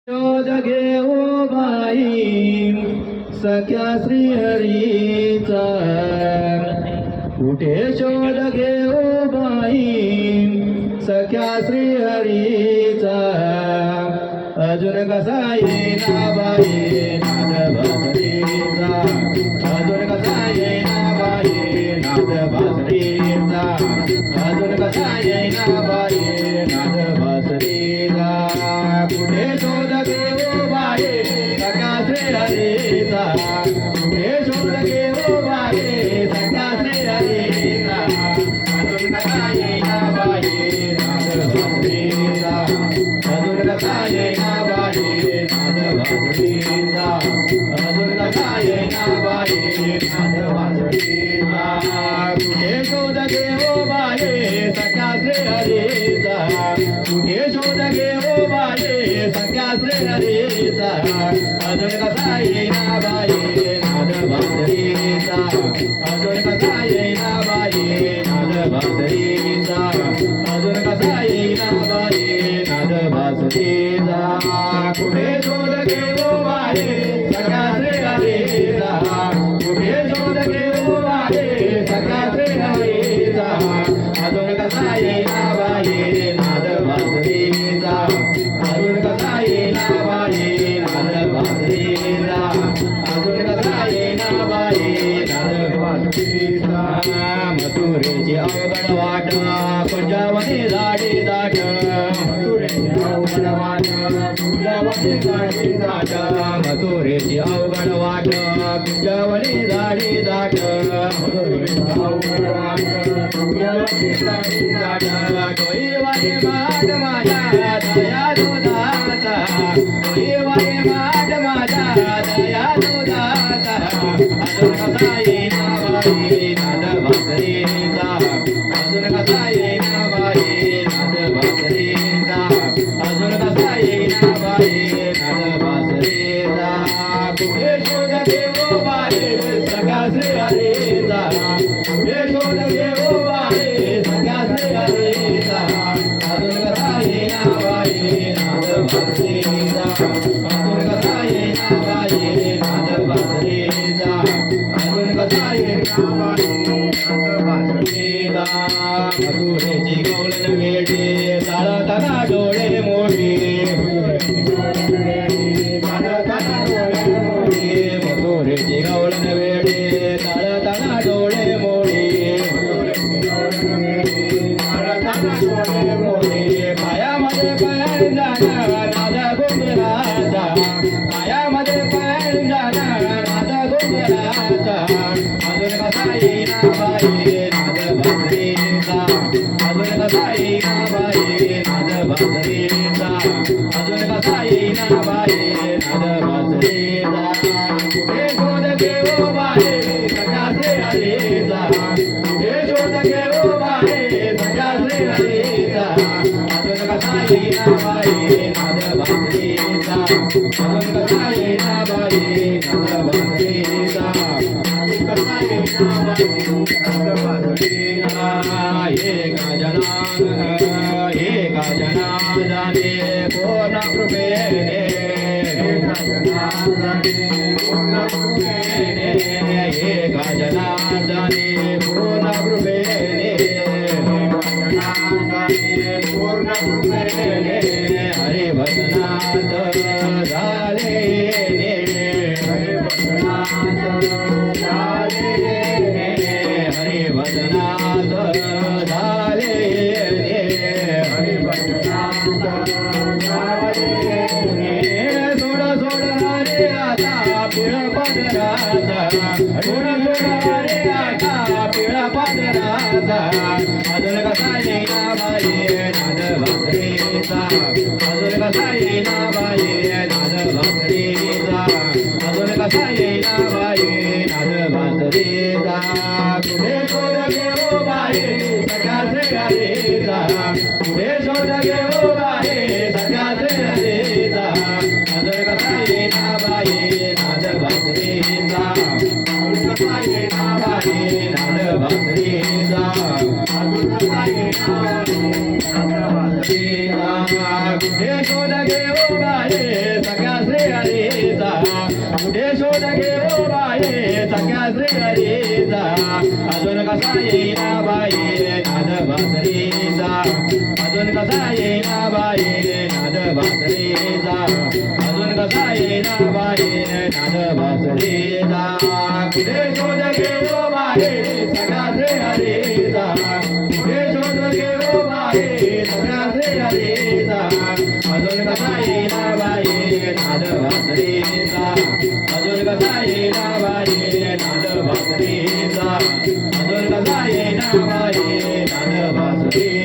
शोध घेऊ बाई सख्या श्रीहरीचा, कुठे शोध घेऊ बाई सख्या श्रीहरीचा, अजून कसा येईना बाई नाद बासरीचा, अजून कसा येईना बाई नाद बासरीचा, अजून कसा येईना बाई नाद बासरीचा, कुठे शोध घेऊ बाई सख्या श्रीहरीचा, कुठे शोध घेऊ बाई सख्या श्रीहरीचा, अजून कसा येईना बाई नाद बासरीचा, अजून कसा येईना बाई नाद बासरीचा, अजून कसा येईना बाई नाद बासरीचा, कुठे शोध घेऊ बाई सख्या श्रीहरीचा, कुठे शोध घेऊ बाई सख्या श्रीहरीचा, अजून कसा येईना बाई नाद बासरीचा, अजून कसा येईना बाई नाद बासरीचा, अजून कसा येईना बाई नाद बासरीचा, कुठे शोध घेऊ बाई सख्या श्रीहरीचा, कुठे शोध घेऊ बाई सख्या श्रीहरीचा, अजून कसा येईना बाई नाद बासरीचा, अजून कसा येईना बाई नाद बासरीचा, अजून कसा येईना बाई नाद बासरीचा, मथुरेची अवघड वाट कुंजवनी झाडी दाट, मथुरेची अवघड वाट कुंजवनी झाडी दाट, मथुरेची अवघड वाट कुंजवनी झाडी दाट, मथुरेची अवघड वाट कुंजवनी झाडी दाट, डोईवाले माट माझ्या दया दुधाचा, डोईवाले माट माझ्या दया दुधाचा, अजून कसा येईना बाई नाद बासरीचा, अजून कसा येईना बाई नाद बासरीचा, अजून कसा येईना बाई नाद बासरीचा, कुठे शोध घेऊ बाई सख्या श्रीहरीचा, कुठे शोध घेऊ बाई सख्या श्रीहरीचा, अजून कसा येईना बाई नाद बासरीचा, अजून कसा येईना बाई नाद बासरीचा, अजून कसा येईना बाई नाद बासरीचा, मथुरेची गवळण वेडी चालताना डोळे मोठी, चालताना डोळे मोठी, मथुरेची गवळण वेडी चालताना डोळे मोठी, चालताना डोळे मोठी, पायामध्ये पैंजण नाद घुंगराचा, पायामध्ये पैंजण नाद घुंगराचा, अजून कसा येईना बाई नाद बासरीचा, अजून कसा येईना बाई नाद बासरीचा, अजून कसा येईना बाई नाद बासरीचा, कुठे शोध घेऊ बाई सख्या श्रीहरीचा, कुठे शोध घेऊ बाई सख्या श्रीहरीचा, अजून कसा येईना बाई नाद बासरीचा, अजून कसा येईना बाई नाद बासरीचा, अजून कसा येईना बाई नाद बासरीचा, एका जनार्दने पूर्ण कृपेने, एका जनार्दने पूर्ण कृपेने, एका जनार्दने पूर्ण कृपेने, एका जनार्दने पूर्ण कृपेने, हरिभजनात झाले हरिभजनात झाले, हरिभजनात झाले, हरिभजनात झाले, सोड सोड रे आता पिळ पदराचा, सोड सोड रे आता पिळ पदराचा, अजून कसा येईना बाई नाद बासरीचा, अजून कसा येईना बाई नाद बासरीचा, अजून कसा येईना बाई नाद बासरीचा, कुठे शोध घेऊ बाई सख्या श्रीहरीचा, कुठे शोध घेऊ बाई सख्या श्रीहरीचा, अजून कसा येईना बाई नाद बासरीचा, अजून कसा येईना बाई नाद बासरीचा, अजून येईना बाई नाद बासरीचा अजून कसा येईना बाई नाद बासरीचा अजून कसा येईना बाई नाद बासरीचा कुठे शोध घेऊ बाई सगळ्याचे हरीचा कुठे शोध घेऊ बाई सगळ्याचे हरीचा अजून कसा येईना बाई नाद बासरीचा अजून कसा येईना बाई नाद बासरीचा अजून कसा येईना बाई नाद बासरीचा